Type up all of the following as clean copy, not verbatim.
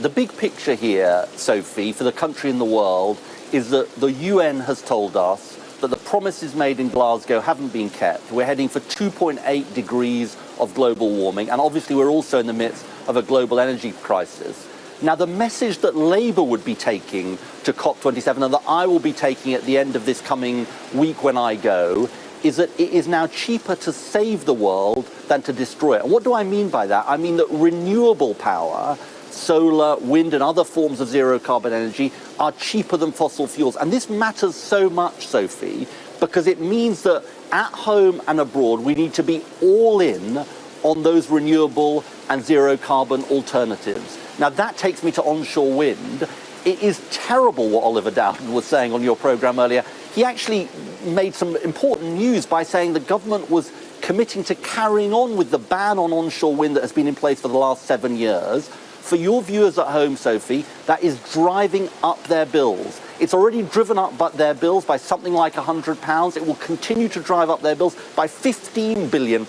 The big picture here, Sophie, for the country and the world is that the UN has told us that the promises made in Glasgow haven't been kept. We're heading for 2.8 degrees of global warming, and obviously we're also in the midst of a global energy crisis. Now, the message that Labour would be taking to COP27 and that I will be taking at the end of this coming week when I go is that it is now cheaper to save the world than to destroy it. And what do I mean by that? I mean that renewable power, solar, wind and other forms of zero carbon energy are cheaper than fossil fuels. And this matters so much, Sophie, because it means that at home and abroad we need to be all in on those renewable and zero carbon alternatives. Now that takes me to onshore wind. It is terrible what Oliver Dowden was saying on your programme earlier. He actually made some important news by saying the government was committing to carrying on with the ban on onshore wind that has been in place for the last 7 years. For your viewers at home, Sophie, that is driving up their bills. It's already driven up their bills by something like £100. It will continue to drive up their bills by £15 billion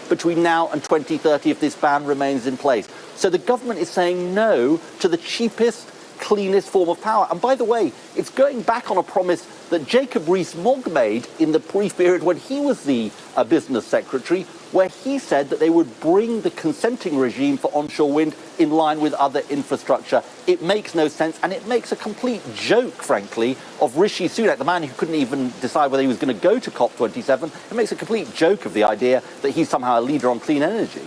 between now and 2030 if this ban remains in place. So the government is saying no to the cheapest, cleanest form of power. And by the way, it's going back on a promise that Jacob Rees-Mogg made in the brief period when he was the business secretary, where he said that they would bring the consenting regime for onshore wind in line with other infrastructure. It makes no sense, and it makes a complete joke, frankly, of Rishi Sunak, the man who couldn't even decide whether he was going to go to COP27. It makes a complete joke of the idea that he's somehow a leader on clean energy.